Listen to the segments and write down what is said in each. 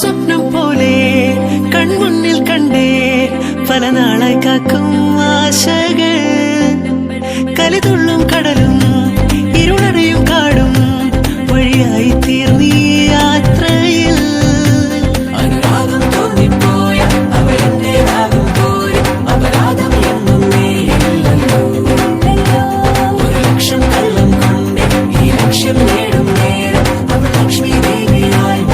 സ്വപ്നം പോലെ കൺമുന്നിൽ കണ്ടേ പല നാളായി കാക്കും ആശകൾ കലിതുള്ളും കടലും ഇരുളടയും കാടും വഴിയായി തീർന്നീ യാത്രയിൽ അനുരാഗം തോന്നിപ്പോയ അവരെന്റേതാകും പോലെ അപരാധം എന്നും നേരില്ലല്ലോ ഒരു ലക്ഷം കള്ളം കൊണ്ട് ഈ ലക്ഷ്യം നേടും നേരം അവൾ ലക്ഷ്മി ദേവിയായി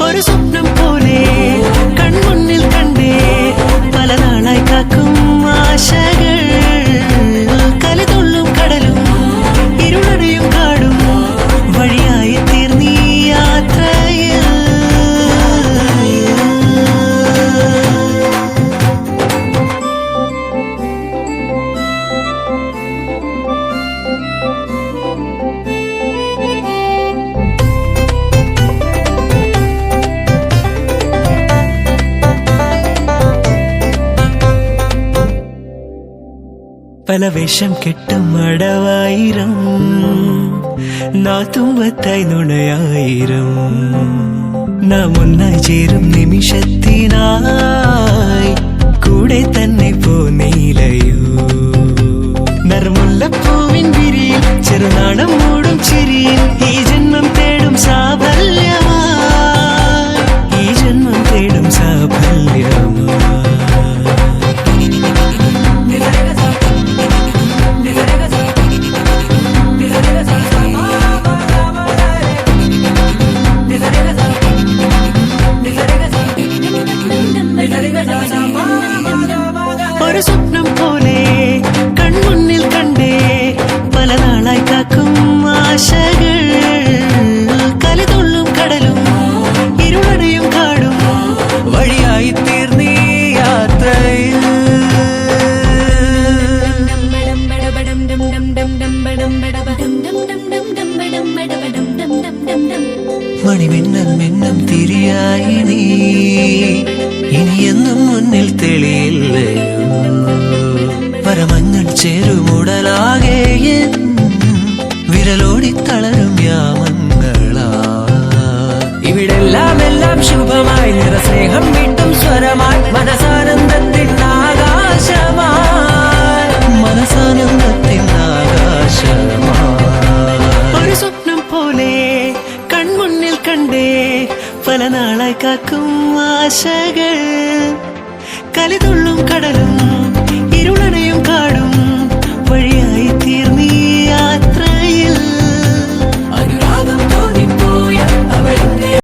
ഒരു സ്വപ്നം പോലെ കൺമുന്നിൽ കണ്ടേ പല നാളായി കാക്കും ആശകൾ കലിതുള്ളും കടലും ഇരുളടയും കാടും വഴിയായി തീർന്നീ യാത്രയിൽ പല വേഷം കെട്ടും അടവായിരം നാത്തുമ്പത്തായി നുണയായിരം നാം ഒന്നായി ചേരും നിമിഷത്തിനായി കൂടെ തന്നെ പോന്നീലയോ നറുമുല്ലപ്പൂവിൻ വിരിയിൽ ചെറുനാണം മൂടും ചിരിയിൽ ഈ ജന്മം തേടും സാഫല്യമായി ഈ ജന്മം തേടും സാഫല്യമായി ഒരു സ്വപ്നം പോലെ കൺമുന്നിൽ കണ്ടേ പല നാളായി കാക്കും ആശകൾ കലിതുള്ളും കടലും ഇരുളടയും കാടും വഴിയായി തീർന്നീ യാത്രയിൽ മണിമിന്നൽ മിന്നം തിരിയായി നീ ഇനിയെന്നും മുന്നിൽ തെളിയില്ലയോ പരമഞ്ഞൾ ചേരുമുടലാകെ വിരലോടി തളരും യാമങ്ങളാ ഇവിടെല്ലാം എല്ലാം ശുഭമായി നിറസ്നേഹം വീട്ടും സ്വരമായി മനസാനന്ദത്തിൻ ആകാശമായി മനസാനന്ദത്തിൻ ആകാശമായി ഒരു സ്വപ്നം പോലെ കൺമുന്നിൽ കണ്ടേ പല നാളായി കാക്കും ആശകൾ കലിതുള്ളും കടലും ഇരുളടയും കാടും